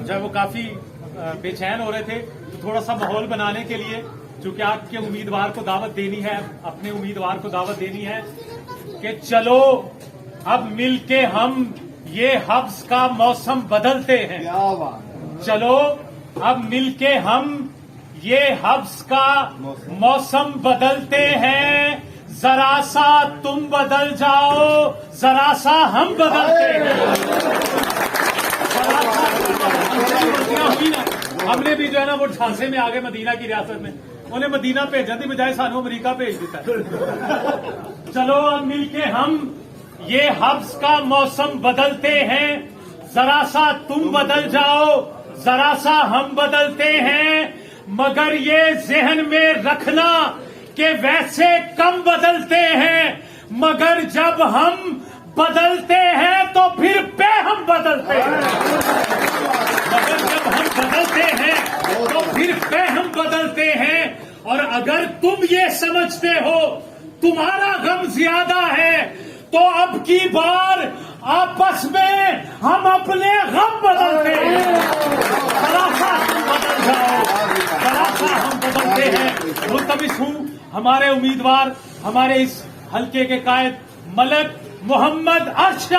جو ہے وہ کافی بے چین ہو رہے تھے، تو تھوڑا سا ماحول بنانے کے لیے چونکہ آپ کے امیدوار کو دعوت دینی ہے، اپنے امیدوار کو دعوت دینی ہے کہ چلو اب مل کے ہم یہ حبس کا موسم بدلتے ہیں. چلو اب مل کے ہم یہ حبس کا موسم بدلتے ہیں. ذرا سا تم بدل جاؤ، ذرا سا ہم بدلتے ہیں. ہم نے بھی جو ہے نا وہ ڈھانسے میں آگے مدینہ کی ریاست میں انہیں مدینہ بھیجا تھی بجائے سانو امریکہ بھیج دیتا ہے. چلو اب مل کے ہم یہ حبس کا موسم بدلتے ہیں. ذرا سا تم بدل جاؤ، ذرا سا ہم بدلتے ہیں. مگر یہ ذہن میں رکھنا کہ ویسے کم بدلتے ہیں، مگر جب ہم بدلتے ہیں تو پھر پہ ہم بدلتے ہیں. مگر جب ہم بدلتے ہیں تو پھر پہ ہم بدلتے ہیں. اور اگر تم یہ سمجھتے ہو تمہارا غم زیادہ ہے تو اب کی بار آپس میں ہم اپنے غم بدلتے ہیں. ذرا سا تم بدل جاؤ، ذرا سا ہم بدلتے ہیں. ملتمس ہوں ہمارے امیدوار، ہمارے اس حلقے کے قائد ملک محمد ارشد.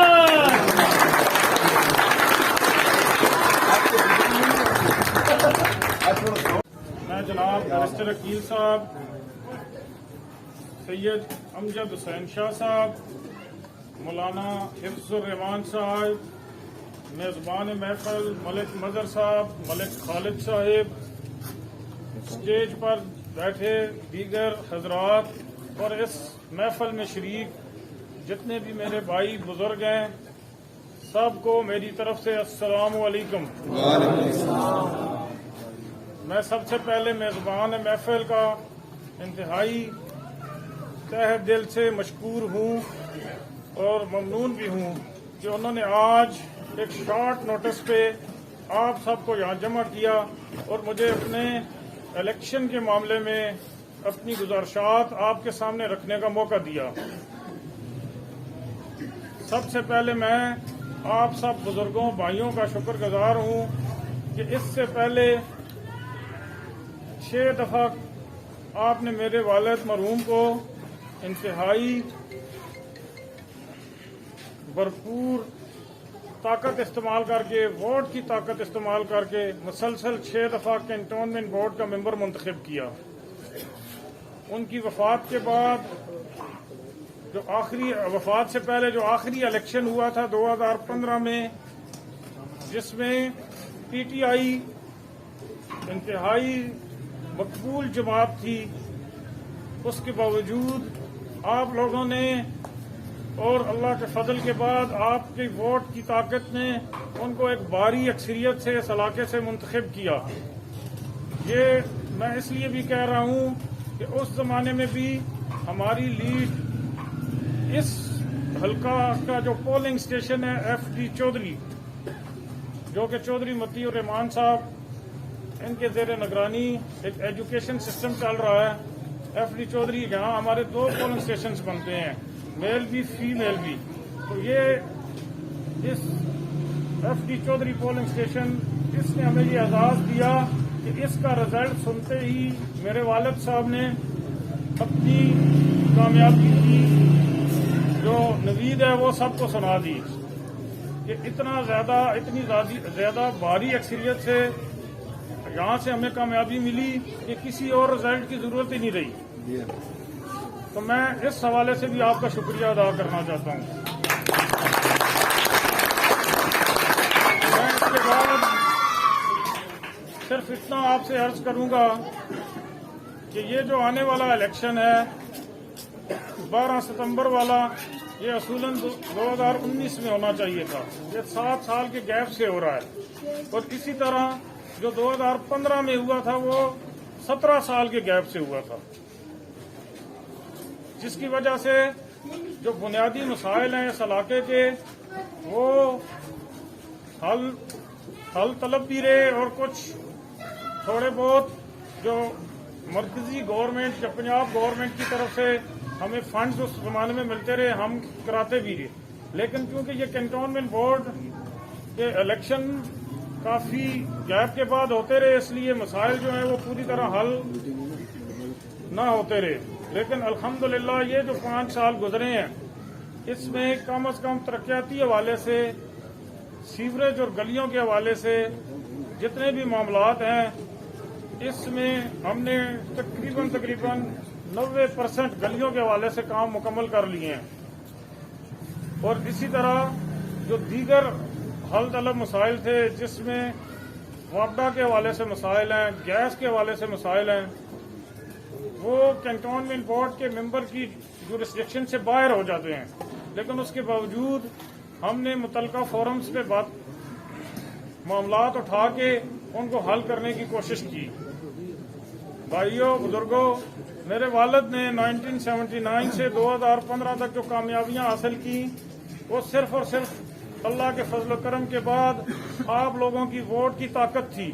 میں جناب بیرسٹر عقیل صاحب، سید امجد حسین شاہ صاحب، مولانا حفظ الرحمان صاحب، میزبان محفل ملک مظہر صاحب، ملک خالد صاحب، اسٹیج پر بیٹھے دیگر حضرات اور اس محفل میں شریک جتنے بھی میرے بھائی بزرگ ہیں، سب کو میری طرف سے السلام علیکم. میں سب سے پہلے میزبان محفل کا انتہائی تہہ دل سے مشکور ہوں اور ممنون بھی ہوں کہ انہوں نے آج ایک شارٹ نوٹس پہ آپ سب کو یہاں جمع کیا اور مجھے اپنے الیکشن کے معاملے میں اپنی گزارشات آپ کے سامنے رکھنے کا موقع دیا. سب سے پہلے میں آپ سب بزرگوں بھائیوں کا شکر گزار ہوں کہ اس سے پہلے 6 دفعہ آپ نے میرے والد مرحوم کو انتہائی بھرپور طاقت استعمال کر کے، ووٹ کی طاقت استعمال کر کے مسلسل 6 دفعہ کنٹونمنٹ بورڈ کا ممبر منتخب کیا. ان کی وفات کے بعد وفات سے پہلے جو آخری الیکشن ہوا تھا 2015 میں، جس میں پی ٹی آئی انتہائی مقبول جماعت تھی، اس کے باوجود آپ لوگوں نے اور اللہ کے فضل کے بعد آپ کی ووٹ کی طاقت نے ان کو ایک بھاری اکثریت سے اس علاقے سے منتخب کیا. یہ میں اس لیے بھی کہہ رہا ہوں کہ اس زمانے میں بھی ہماری لیڈ اس حلقہ کا جو پولنگ اسٹیشن ہے ایف ڈی چودھری، جو کہ چودھری متی الرحمان صاحب ان کے زیر نگرانی ایک ایجوکیشن سسٹم چل رہا ہے. ایف ڈی چودھری یہاں ہمارے 2 پولنگ اسٹیشنز بنتے ہیں، میل بھی فیمیل بھی. تو یہ اس F D Chaudhry polling station, اس نے ہمیں یہ اعزاز دیا کہ اس کا رزلٹ سنتے ہی میرے والد صاحب نے اپنی کامیابی کی جو نوید ہے وہ سب کو سنا دی کہ اتنی زیادہ بھاری اکثریت سے یہاں سے ہمیں کامیابی ملی کہ کسی اور رزلٹ کی ضرورت ہی نہیں رہی. تو میں اس حوالے سے بھی آپ کا شکریہ ادا کرنا چاہتا ہوں. میں اس کے بعد صرف اتنا آپ سے عرض کروں گا کہ یہ جو آنے والا الیکشن ہے 12 ستمبر والا، یہ اصولاً 2019 میں ہونا چاہیے تھا. یہ 7 سال کے گیپ سے ہو رہا ہے، اور اسی طرح جو 2015 میں ہوا تھا وہ 17 سال کے گیپ سے ہوا تھا، جس کی وجہ سے جو بنیادی مسائل ہیں اس علاقے کے وہ حل طلب بھی رہے، اور کچھ تھوڑے بہت جو مرکزی گورنمنٹ یا پنجاب گورنمنٹ کی طرف سے ہمیں فنڈز اس زمانے میں ملتے رہے، ہم کراتے بھی رہے. لیکن کیونکہ یہ کنٹونمنٹ بورڈ کے الیکشن کافی گیپ کے بعد ہوتے رہے، اس لیے مسائل جو ہیں وہ پوری طرح حل نہ ہوتے رہے، لیکن الحمدللہ یہ جو 5 سال گزرے ہیں اس میں کم از کم ترقیاتی حوالے سے، سیوریج اور گلیوں کے حوالے سے جتنے بھی معاملات ہیں اس میں ہم نے تقریباً 90% گلیوں کے حوالے سے کام مکمل کر لیے ہیں، اور اسی طرح جو دیگر حل طلب مسائل تھے جس میں وابڈا کے حوالے سے مسائل ہیں، گیس کے حوالے سے مسائل ہیں، وہ کینٹونمنٹ بورڈ کے ممبر کی جورسڈکشن سے باہر ہو جاتے ہیں، لیکن اس کے باوجود ہم نے متعلقہ فورمز پہ معاملات اٹھا کے ان کو حل کرنے کی کوشش کی۔ بھائیوں بزرگوں، میرے والد نے 1979 سے 2015 تک جو کامیابیاں حاصل کی وہ صرف اور صرف اللہ کے فضل و کرم کے بعد آپ لوگوں کی ووٹ کی طاقت تھی۔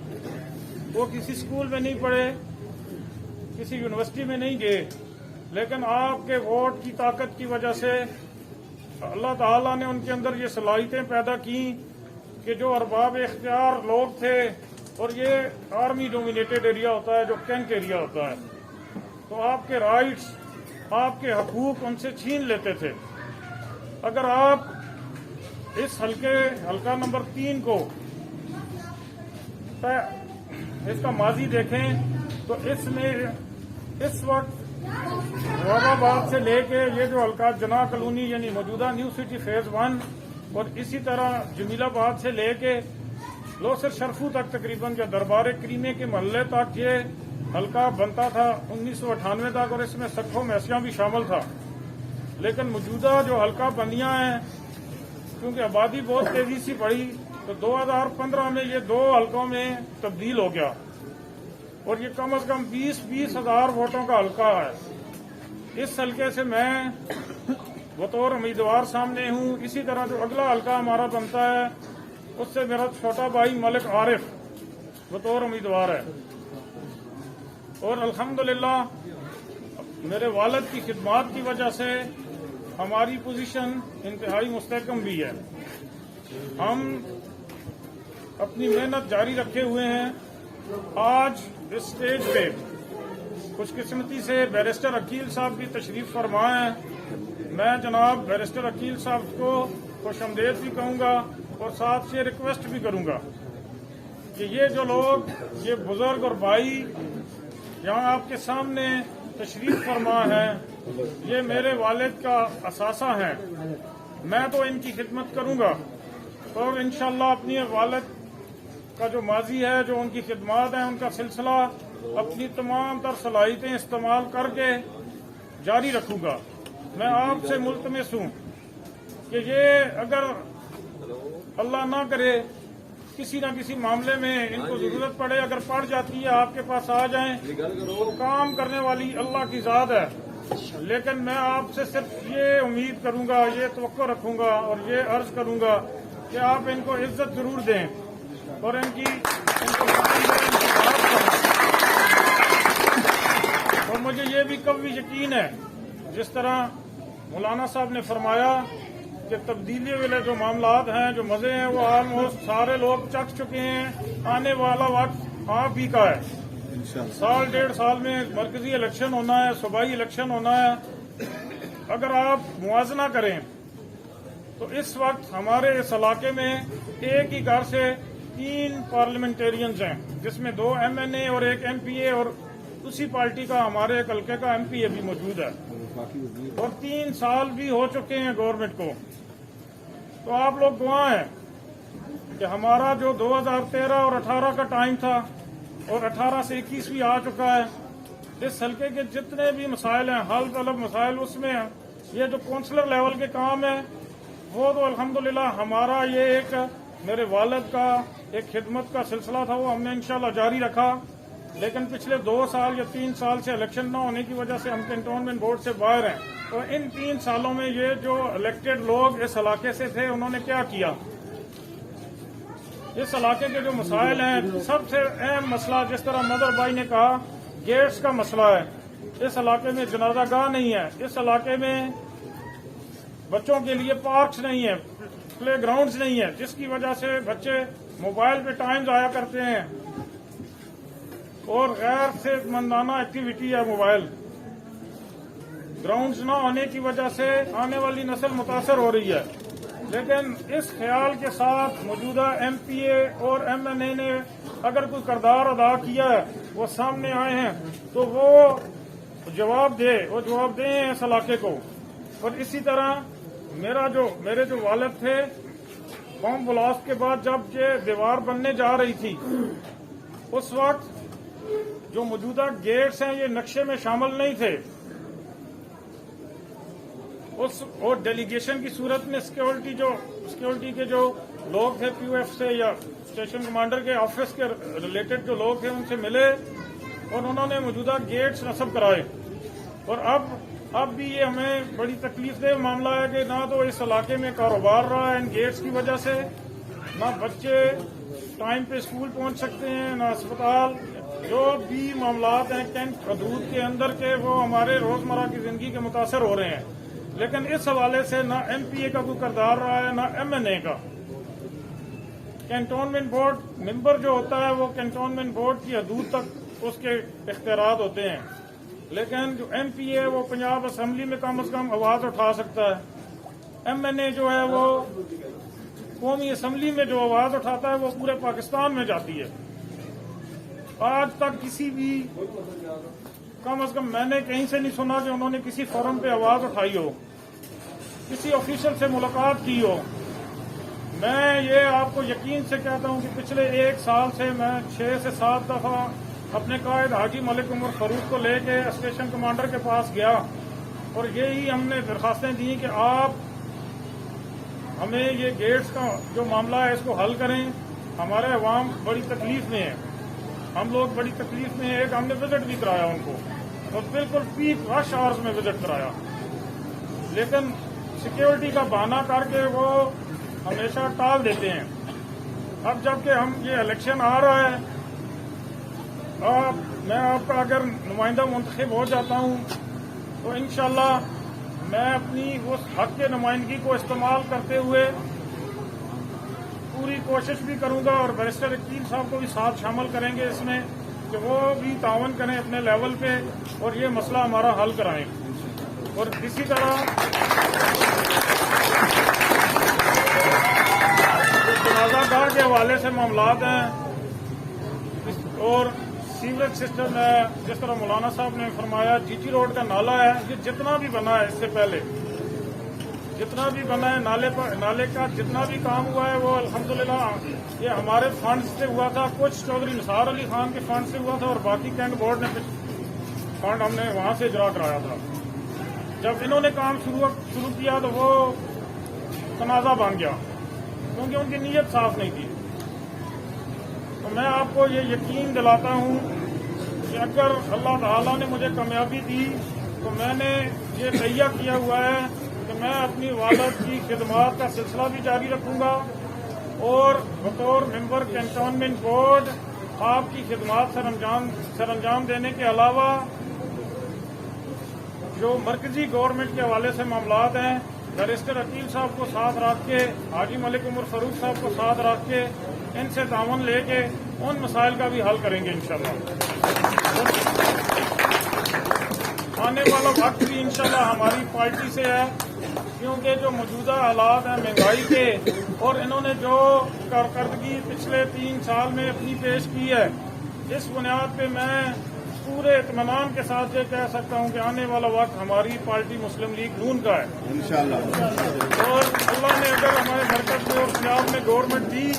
وہ کسی اسکول میں نہیں پڑھے، کسی یونیورسٹی میں نہیں گئے، لیکن آپ کے ووٹ کی طاقت کی وجہ سے اللہ تعالیٰ نے ان کے اندر یہ صلاحیتیں پیدا کی کہ جو ارباب اختیار لوگ تھے، اور یہ آرمی ڈومینیٹڈ ایریا ہوتا ہے، جو کینٹ ایریا ہوتا ہے، تو آپ کے رائٹس، آپ کے حقوق ان سے چھین لیتے تھے۔ اگر آپ اس حلقہ نمبر 3 کو اس کا ماضی دیکھیں تو اس میں اس وقت رواب آباد سے لے کے یہ جو حلقہ جناح کالونی یعنی موجودہ نیو سٹی فیز 1 اور اسی طرح جمیل آباد سے لے کے لوسر شرفو تک تقریباً جو دربار کریمے کے محلے تک یہ حلقہ بنتا تھا 1998 تک، اور اس میں سکھوں میسیاں بھی شامل تھا۔ لیکن موجودہ جو حلقہ بندیاں ہیں کیونکہ آبادی بہت تیزی سے بڑھی تو 2015 میں یہ 2 حلقوں میں تبدیل ہو گیا، اور یہ کم از کم 20 ہزار ووٹوں کا حلقہ ہے۔ اس حلقے سے میں بطور امیدوار سامنے ہوں، اسی طرح جو اگلا حلقہ ہمارا بنتا ہے اس سے میرا چھوٹا بھائی ملک عارف بطور امیدوار ہے، اور الحمدللہ میرے والد کی خدمات کی وجہ سے ہماری پوزیشن انتہائی مستحکم بھی ہے۔ ہم اپنی محنت جاری رکھے ہوئے ہیں۔ آج اس سٹیج پہ خوش قسمتی سے بیرسٹر عقیل صاحب بھی تشریف فرما ہیں۔ میں جناب بیرسٹر عقیل صاحب کو خوش آمدید بھی کہوں گا اور ساتھ سے ریکویسٹ بھی کروں گا کہ یہ جو لوگ، یہ بزرگ اور بھائی یہاں آپ کے سامنے تشریف فرما ہے، یہ میرے والد کا اثاثہ ہیں۔ میں تو ان کی خدمت کروں گا اور انشاءاللہ اپنی والد کا جو ماضی ہے، جو ان کی خدمات ہیں، ان کا سلسلہ اپنی تمام تر صلاحیتیں استعمال کر کے جاری رکھوں گا۔ میں آپ سے ملتمس ہوں کہ یہ اگر اللہ نہ کرے کسی نہ کسی معاملے میں ان کو ضرورت پڑے، اگر پڑ جاتی ہے آپ کے پاس آ جائیں، تو کام کرنے والی اللہ کی ذات ہے۔ لیکن میں آپ سے صرف یہ امید کروں گا، یہ توقع رکھوں گا اور یہ عرض کروں گا کہ آپ ان کو عزت ضرور دیں اور ان کو بات کریں۔ اور مجھے یہ بھی کبھی یقین ہے، جس طرح مولانا صاحب نے فرمایا کہ تبدیلی والے جو معاملات ہیں، جو مزے ہیں، وہ آلموسٹ سارے لوگ چکھ چکے ہیں۔ آنے والا وقت آپ ہی کا ہے۔ 1.5 سال میں مرکزی الیکشن ہونا ہے، صوبائی الیکشن ہونا ہے۔ اگر آپ موازنہ کریں تو اس وقت ہمارے اس علاقے میں ایک ہی گھر سے 3 پارلیمنٹیرینز ہیں، جس میں 2 MNA اور 1 MPA، اور اسی پارٹی کا ہمارے ایک حلقے کا MPA بھی موجود ہے، اور 3 سال بھی ہو چکے ہیں گورنمنٹ کو۔ تو آپ لوگ گواہ ہیں کہ ہمارا جو 2013 اور 18 کا ٹائم تھا اور 18 سے 21 بھی آ چکا ہے، اس حلقے کے جتنے بھی مسائل ہیں، حل طلب مسائل، اس میں یہ جو کونسلر لیول کے کام ہیں وہ تو الحمدللہ ہمارا یہ ایک میرے والد کا ایک خدمت کا سلسلہ تھا، وہ ہم نے انشاءاللہ جاری رکھا۔ لیکن پچھلے 2 سال یا 3 سال سے الیکشن نہ ہونے کی وجہ سے ہم کنٹونمنٹ بورڈ سے باہر ہیں، اور ان 3 سالوں میں یہ جو الیکٹڈ لوگ اس علاقے سے تھے انہوں نے کیا کیا؟ اس علاقے کے جو مسائل ہیں، سب سے اہم مسئلہ جس طرح مدر بھائی نے کہا، گیٹس کا مسئلہ ہے۔ اس علاقے میں جنازہ گاہ نہیں ہے، اس علاقے میں بچوں کے لیے پارکس نہیں ہیں، پلے گراؤنڈز نہیں ہیں، جس کی وجہ سے بچے موبائل پہ ٹائم ضائع کرتے ہیں اور غیر صحت مندانہ ایکٹیویٹی ہے موبائل. گراؤنڈز نہ ہونے کی وجہ سے آنے والی نسل متاثر ہو رہی ہے. لیکن اس خیال کے ساتھ موجودہ ایم پی اے اور ایم این اے نے اگر کوئی کردار ادا کیا ہے, وہ سامنے آئے ہیں تو وہ جواب دیں اس علاقے کو. اور اسی طرح میرے جو والد تھے, بم بلاسٹ کے بعد جب یہ دیوار بننے جا رہی تھی, اس وقت جو موجودہ گیٹس ہیں یہ نقشے میں شامل نہیں تھے. اور ڈیلیگیشن کی صورت میں سیکورٹی کے جو لوگ تھے پی او ایف سے یا اسٹیشن کمانڈر کے آفس کے ریلیٹڈ جو لوگ تھے ان سے ملے اور انہوں نے موجودہ گیٹس نصب کرائے. اور اب بھی یہ ہمیں بڑی تکلیف دہ معاملہ ہے کہ نہ تو اس علاقے میں کاروبار رہا ہے ان گیٹس کی وجہ سے, نہ بچے ٹائم پہ اسکول پہنچ سکتے ہیں, نہ اسپتال. جو بھی معاملات ہیں کینٹ حدود کے اندر کے وہ ہمارے روزمرہ کی زندگی کے متاثر ہو رہے ہیں. لیکن اس حوالے سے نہ ایم پی اے کا کوئی کردار رہا ہے نہ ایم این اے کا. کینٹونمنٹ بورڈ ممبر جو ہوتا ہے وہ کینٹونمنٹ بورڈ کی حدود تک اس کے اختیارات ہوتے ہیں, لیکن جو ایم پی اے وہ پنجاب اسمبلی میں کم از کم آواز اٹھا سکتا ہے. ایم این اے جو ہے وہ قومی اسمبلی میں جو آواز اٹھاتا ہے وہ پورے پاکستان میں جاتی ہے. آج تک کسی بھی کم از کم میں نے کہیں سے نہیں سنا کہ انہوں نے کسی فورم پہ آواز اٹھائی ہو, کسی آفیشل سے ملاقات کی ہو. میں یہ آپ کو یقین سے کہتا ہوں کہ پچھلے 1 سال سے میں 6 سے 7 دفعہ اپنے قائد حاجی ملک عمر فاروق کو لے کے اسٹیشن کمانڈر کے پاس گیا اور یہی ہم نے درخواستیں دی کہ آپ ہمیں یہ گیٹس کا جو معاملہ ہے اس کو حل کریں. ہمارے عوام بڑی تکلیف میں ہیں, ہم لوگ بڑی تکلیف میں ہیں. ایک ہم نے وزٹ بھی کرایا ان کو اور بالکل پیک رش آورز میں وزٹ کرایا, لیکن سیکیورٹی کا بہانہ کر کے وہ ہمیشہ ٹال دیتے ہیں. اب جب کہ یہ الیکشن آ رہا ہے, میں آپ کا اگر نمائندہ منتخب ہو جاتا ہوں تو انشاءاللہ میں اپنی اس حق کے نمائندگی کو استعمال کرتے ہوئے پوری کوشش بھی کروں گا اور بیرسٹر عقیل صاحب کو بھی ساتھ شامل کریں گے اس میں کہ وہ بھی تعاون کریں اپنے لیول پہ اور یہ مسئلہ ہمارا حل کرائیں. اور اسی طرح تنازع گاہ کے حوالے سے معاملات ہیں اور سیوریج سسٹم ہے, جس طرح مولانا صاحب نے فرمایا جی ٹی روڈ کا نالا ہے, یہ جتنا بھی بنا ہے اس سے پہلے جتنا بھی بنا ہے نالے کا جتنا بھی کام ہوا ہے وہ الحمدللہ یہ ہمارے فنڈ سے ہوا تھا. کچھ چودھری نثار علی خان کے فنڈ سے ہوا تھا اور باقی کینٹ بورڈ نے فنڈ ہم نے وہاں سے اجرا کرایا تھا. جب انہوں نے کام شروع کیا تو وہ تنازع بن گیا کیونکہ ان کی نیت صاف نہیں تھی. تو میں آپ کو یہ یقین دلاتا ہوں کہ اگر اللہ تعالیٰ نے مجھے کامیابی دی تو میں نے یہ تہیہ کیا ہوا ہے کہ میں اپنی والد کی خدمات کا سلسلہ بھی جاری رکھوں گا اور بطور ممبر کینٹونمنٹ بورڈ آپ کی خدمات سر انجام دینے کے علاوہ جو مرکزی گورنمنٹ کے حوالے سے معاملات ہیں بیرسٹر عقیل صاحب کو ساتھ رکھ کے حاجی ملک عمر فاروق صاحب کو ساتھ رکھ کے ان سے تعاون لے کے ان مسائل کا بھی حل کریں گے انشاءاللہ. آنے والا وقت بھی انشاءاللہ ہماری پارٹی سے ہے کیونکہ جو موجودہ حالات ہیں مہنگائی کے اور انہوں نے جو کارکردگی پچھلے 3 سال میں اپنی پیش کی ہے, اس بنیاد پہ میں پورے اطمینان کے ساتھ یہ کہہ سکتا ہوں کہ آنے والا وقت ہماری پارٹی مسلم لیگ نون کا ہے انشاءاللہ. اور اللہ نے اگر ہمارے مرکز میں اور پنجاب میں گورنمنٹ دی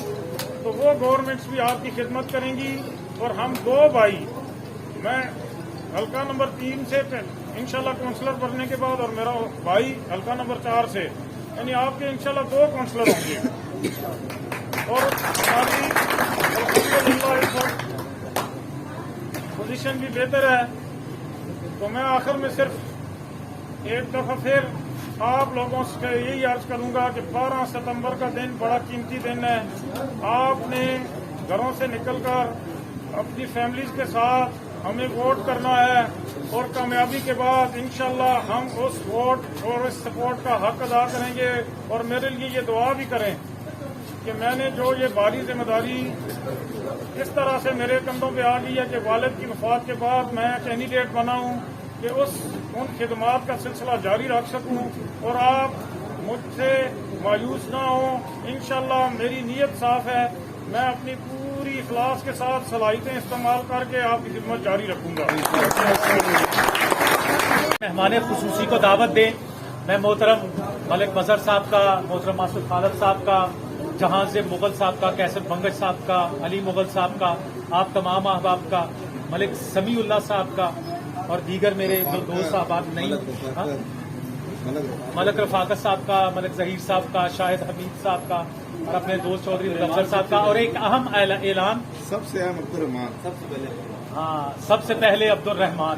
تو وہ گورنمنٹس بھی آپ کی خدمت کریں گی. اور ہم 2 بھائی, میں حلقہ نمبر 3 سے انشاءاللہ کونسلر بننے کے بعد اور میرا بھائی حلقہ نمبر 4 سے, یعنی آپ کے انشاءاللہ 2 کونسلر ہوں گے. اور ہماری الحمدللہ اس وقت پوزیشن بھی بہتر ہے. تو میں آخر میں صرف ایک دفعہ پھر آپ لوگوں سے یہی عرض کروں گا کہ 12 ستمبر کا دن بڑا قیمتی دن ہے. آپ نے گھروں سے نکل کر اپنی فیملیز کے ساتھ ہمیں ووٹ کرنا ہے اور کامیابی کے بعد انشاءاللہ ہم اس ووٹ اور اس سپورٹ کا حق ادا کریں گے. اور میرے لیے یہ دعا بھی کریں کہ میں نے جو یہ باری ذمہ داری اس طرح سے میرے کندھوں پہ آ گئی ہے کہ والد کی وفات کے بعد میں کینڈیڈیٹ بنا ہوں کہ ان خدمات کا سلسلہ جاری رکھ سکوں اور آپ مجھ سے مایوس نہ ہوں. انشاءاللہ میری نیت صاف ہے, میں اپنی پوری اخلاص کے ساتھ صلاحیتیں استعمال کر کے آپ کی خدمت جاری رکھوں گا. مہمان خصوصی کو دعوت دیں. میں محترم ملک مظہر صاحب کا, محترم ماسود خالد صاحب کا, جہاں سے مغل صاحب کا, کیسر بنگش صاحب کا, علی مغل صاحب کا, آپ تمام احباب کا, ملک سمیع اللہ صاحب کا اور دیگر میرے جو دوست صاحبات نہیں, ملک رفاقت صاحب کا, ملک ظہیر صاحب کا, شاہد حمید صاحب کا اور اپنے دوست چودھری مظفر صاحب کا. اور ایک اہم اعلان, سب سے اہم عبد الرحمان, سب سے پہلے عبد الرحمان,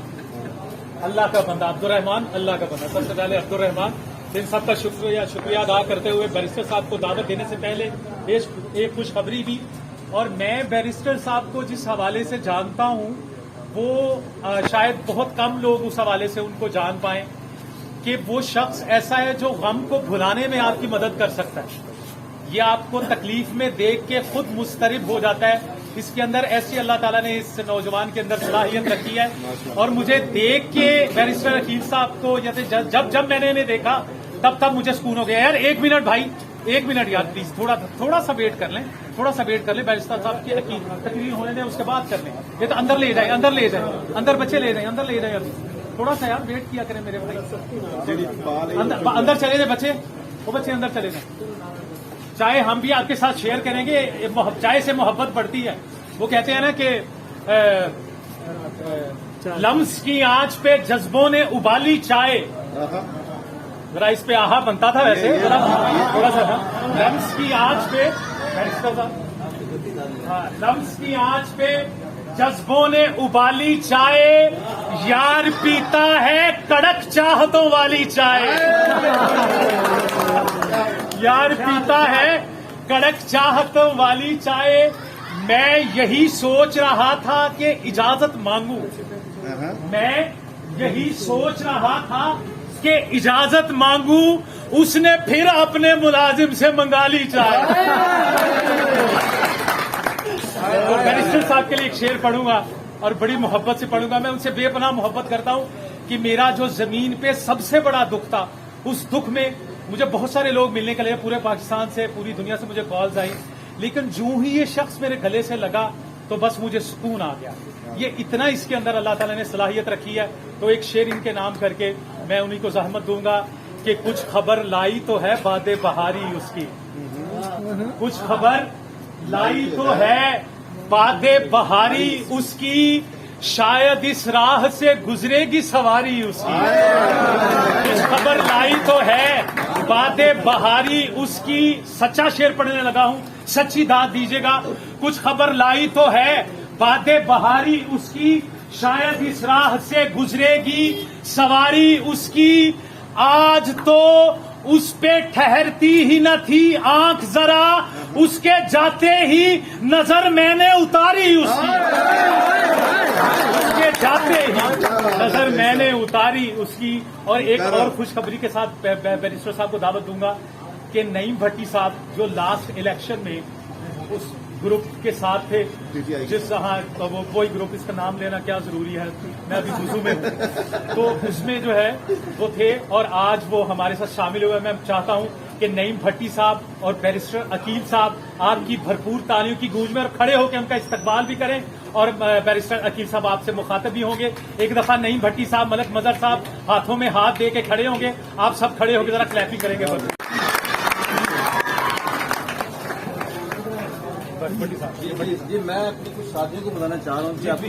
اللہ کا بندہ عبد الرحمان, اللہ کا بندہ, سب سے پہلے عبد الرحمان. ان سب کا شکریہ ادا کرتے ہوئے بیرسٹر صاحب کو دعوت دینے سے پہلے ایک خوشخبری بھی. اور میں بیرسٹر صاحب کو جس حوالے سے جانتا ہوں وہ شاید بہت کم لوگ اس حوالے سے ان کو جان پائیں کہ وہ شخص ایسا ہے جو غم کو بھلانے میں آپ کی مدد کر سکتا ہے. یہ آپ کو تکلیف میں دیکھ کے خود مضطرب ہو جاتا ہے. اس کے اندر ایسی اللہ تعالیٰ نے اس نوجوان کے اندر صلاحیت رکھی ہے. اور مجھے دیکھ کے بیرسٹر عقیل صاحب کو جب میں نے انہیں دیکھا تب مجھے سکون ہو گیا. یار ایک منٹ بھائی, ایک منٹ یار پلیز, تھوڑا سا ویٹ کر لیں, بیرسٹر صاحب کی تقریر ہونے دیں, اس کے بعد کر لیں. یہ تو اندر لے جائیں, اندر بچے لے جائیں, اندر لے جائیں. ابھی تھوڑا سا یار ویٹ کیا کریں میرے بھائی. اندر چلے جائیں بچے, وہ بچے اندر چلے جائیں. چائے ہم بھی آپ کے ساتھ شیئر کریں گے, چائے سے محبت بڑھتی ہے. وہ کہتے ہیں نا کہ لمس کی آنچ پہ جذبوں نے ابالی چائے, ذرا اس پہ آہا بنتا تھا ویسے, تھوڑا سا لمس کی آنچ پہ, لمس کی آنچ پہ جذبوں نے ابالی چائے, یار پیتا ہے کڑک چاہتوں والی چائے, یار پیتا ہے کڑک چاہتوں والی چائے. میں یہی سوچ رہا تھا کہ اجازت مانگوں, میں یہی سوچ رہا تھا کہ اجازت مانگوں, اس نے پھر اپنے ملازم سے منگا لی چائے. اور بیرسٹر صاحب کے لیے ایک شعر پڑھوں گا اور بڑی محبت سے پڑھوں گا. میں ان سے بے پناہ محبت کرتا ہوں کہ میرا جو زمین پہ سب سے بڑا دکھ تھا, اس دکھ میں مجھے بہت سارے لوگ ملنے کے لیے پورے پاکستان سے, پوری دنیا سے مجھے کالز آئی, لیکن جو ہی یہ شخص میرے گلے سے لگا تو بس مجھے سکون آ گیا. یہ اتنا اس کے اندر اللہ تعالیٰ نے صلاحیت رکھی ہے. تو ایک شعر ان کے نام کر کے میں انہیں کو زحمت دوں گا کہ کچھ خبر لائی تو ہے باد بہاری اس کی, کچھ خبر لائی تو ہے باد بہاری اس کی, شاید اس راہ سے گزرے گی سواری اس کی. کچھ خبر لائی تو ہے باد بہاری اس کی, سچا شعر پڑھنے لگا ہوں, سچی داد دیجیے گا. کچھ خبر لائی تو ہے باد بہاری اس کی, شاید اس راہ سے گزرے گی سواری اس کی. آج تو اس پہ ٹھہرتی ہی نہ تھی آنکھ ذرا, اس کے جاتے ہی نظر میں نے اتاری اس کی, اس کے جاتے ہی نظر میں نے اتاری اس کی. اور ایک اور خوشخبری کے ساتھ بیرسٹر صاحب کو دعوت دوں گا کہ نعیم بھٹی صاحب جو لاسٹ الیکشن میں اس گروپ کے ساتھ تھے, جس وہی گروپ, اس کا نام لینا کیا ضروری ہے, میں ابھی وضو میں ہوں, تو اس میں جو ہے وہ تھے اور آج وہ ہمارے ساتھ شامل ہوئے. میں چاہتا ہوں کہ نعیم بھٹی صاحب اور بیرسٹر عقیل صاحب آپ کی بھرپور تالیوں کی گونج میں اور کھڑے ہو کے ان کا استقبال بھی کریں, اور بیرسٹر عقیل صاحب آپ سے مخاطب بھی ہوں گے. ایک دفعہ نعیم بھٹی صاحب, ملک مظہر صاحب ہاتھوں میں ہاتھ دے کے کھڑے ہوں گے, آپ سب کھڑے ہو کے ذرا کلیپنگ کریں گے. جی میں اپنے کچھ ساتھیوں کو بتانا چاہ رہا ہوں کہ آپ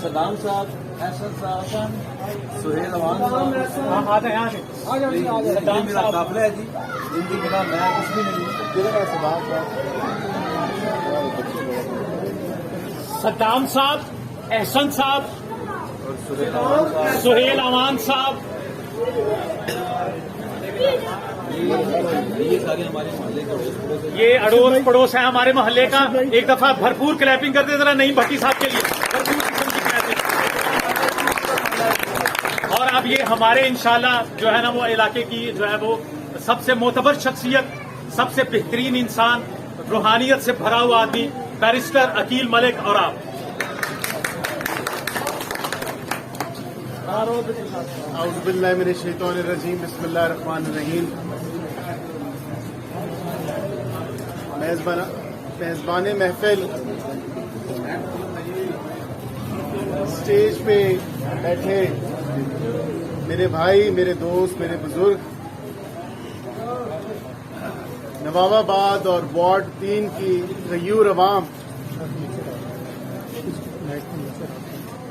صدام صاحب, احسن صاحب, سہیل امان صاحب, میرا قافلہ ہے جی, جن کی بنا میں کچھ بھی نہیں ہوں. صدام صاحب, احسن صاحب, سہیل امان صاحب, یہ سارے ہمارے محلے کا یہ اڑوس پڑوس ہے ہمارے محلے کا. ایک دفعہ بھرپور کلیپنگ کر دیں ذرا نعیم بھٹی صاحب کے لیے, بھرپور قسم کی کلیپنگ. اور اب یہ ہمارے انشاءاللہ جو ہے نا وہ علاقے کی جو ہے وہ سب سے معتبر شخصیت سب سے بہترین انسان, روحانیت سے بھرا ہوا آدمی بیرسٹر عقیل ملک اور آپ. اعوذ باللہ من الشیطان الرجیم, بسم اللہ الرحمن الرحیم. میزبان محفل, اسٹیج پہ بیٹھے میرے بھائی, میرے دوست, میرے بزرگ, نواب آباد اور وارڈ 3 کی غیور عوام,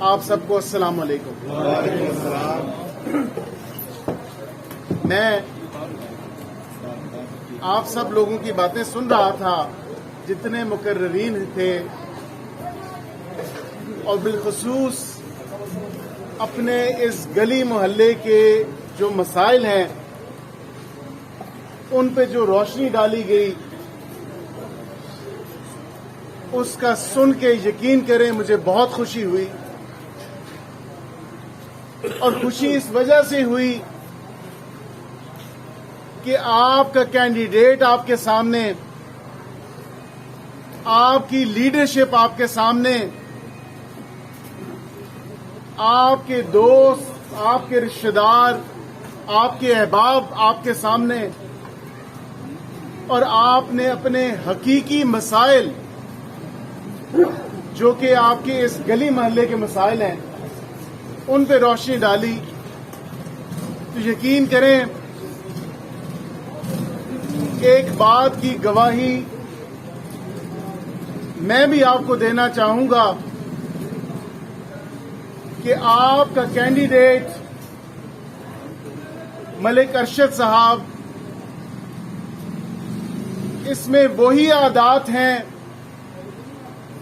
آپ سب کو السلام علیکم. میں آپ سب لوگوں کی باتیں سن رہا تھا, جتنے مقررین تھے, اور بالخصوص اپنے اس گلی محلے کے جو مسائل ہیں ان پہ جو روشنی ڈالی گئی, اس کا سن کے یقین کریں مجھے بہت خوشی ہوئی. اور خوشی اس وجہ سے ہوئی کہ آپ کا کینڈیڈیٹ آپ کے سامنے, آپ کی لیڈرشپ آپ کے سامنے, آپ کے دوست, آپ کے رشتہ دار, آپ کے احباب آپ کے سامنے, اور آپ نے اپنے حقیقی مسائل جو کہ آپ کے اس گلی محلے کے مسائل ہیں ان پہ روشنی ڈالی. تو یقین کریں ایک بات کی گواہی میں بھی آپ کو دینا چاہوں گا کہ آپ کا کینڈیڈیٹ ملک ارشد صاحب, اس میں وہی عادات ہیں,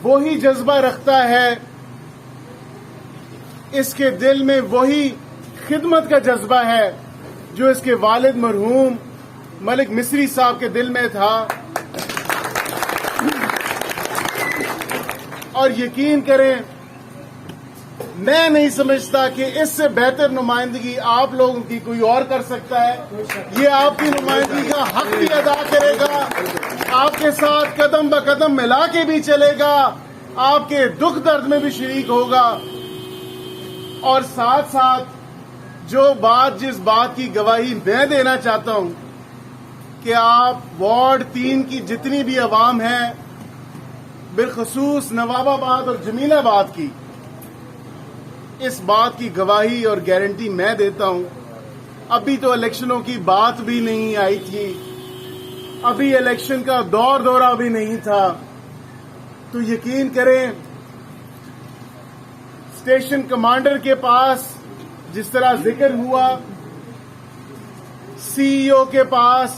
وہی جذبہ رکھتا ہے, اس کے دل میں وہی خدمت کا جذبہ ہے جو اس کے والد مرحوم ملک مصری صاحب کے دل میں تھا. اور یقین کریں میں نہیں سمجھتا کہ اس سے بہتر نمائندگی آپ لوگوں کی کوئی اور کر سکتا ہے. یہ آپ کی نمائندگی کا حق بھی ادا کرے گا, آپ کے ساتھ قدم بہ قدم ملا کے بھی چلے گا, آپ کے دکھ درد میں بھی شریک ہوگا. اور ساتھ ساتھ جس بات کی گواہی میں دینا چاہتا ہوں کہ آپ وارڈ 3 کی جتنی بھی عوام ہیں, بالخصوص نواب آباد اور جمیل آباد کی, اس بات کی گواہی اور گارنٹی میں دیتا ہوں. ابھی تو الیکشنوں کی بات بھی نہیں آئی تھی, ابھی الیکشن کا دورہ بھی نہیں تھا. تو یقین کریں اسٹیشن کمانڈر کے پاس جس طرح ذکر ہوا, سی ای او کے پاس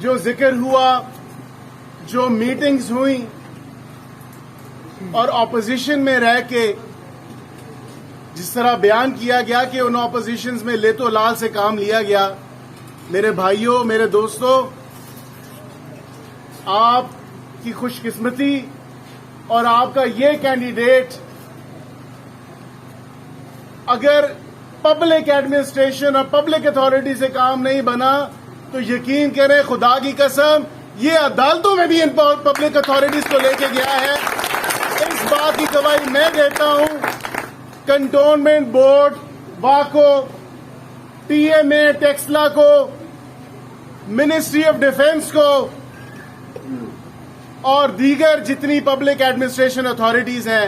جو ذکر ہوا, جو میٹنگز ہوئیں, اور اپوزیشن میں رہ کے جس طرح بیان کیا گیا کہ ان اپوزیشنز میں لے تو لال سے کام لیا گیا. میرے بھائیوں, میرے دوستوں, آپ کی خوش قسمتی اور آپ کا یہ کینڈیڈیٹ اگر پبلک ایڈمنسٹریشن اور پبلک اتھارٹی سے کام نہیں بنا تو یقین کریں خدا کی قسم یہ عدالتوں میں بھی ان پبلک اتھارٹیز کو لے کے گیا ہے. اس بات کی گواہی میں دیتا ہوں. کنٹونمنٹ بورڈ, واکو, ٹی ایم اے, ٹیکسلا کو, منسٹری آف ڈیفنس کو اور دیگر جتنی پبلک ایڈمنسٹریشن اتھارٹیز ہیں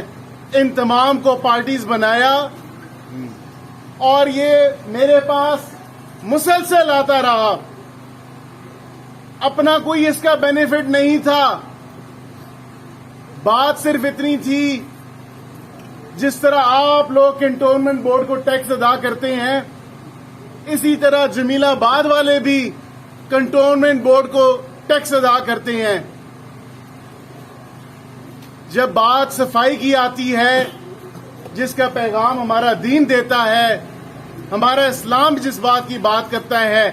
ان تمام کو پارٹیز بنایا, اور یہ میرے پاس مسلسل آتا رہا. اپنا کوئی اس کا بینیفٹ نہیں تھا, بات صرف اتنی تھی جس طرح آپ لوگ کنٹونمنٹ بورڈ کو ٹیکس ادا کرتے ہیں اسی طرح جمیل آباد والے بھی کنٹونمنٹ بورڈ کو ٹیکس ادا کرتے ہیں. جب بات صفائی کی آتی ہے جس کا پیغام ہمارا دین دیتا ہے, ہمارا اسلام جس بات کی بات کرتا ہے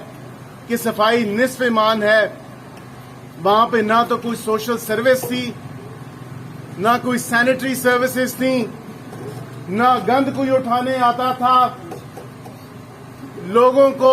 کہ صفائی نصف ایمان ہے, وہاں پہ نہ تو کوئی سوشل سروس تھی, نہ کوئی سینیٹری سروسز تھیں, نہ گند کوئی اٹھانے آتا تھا. لوگوں کو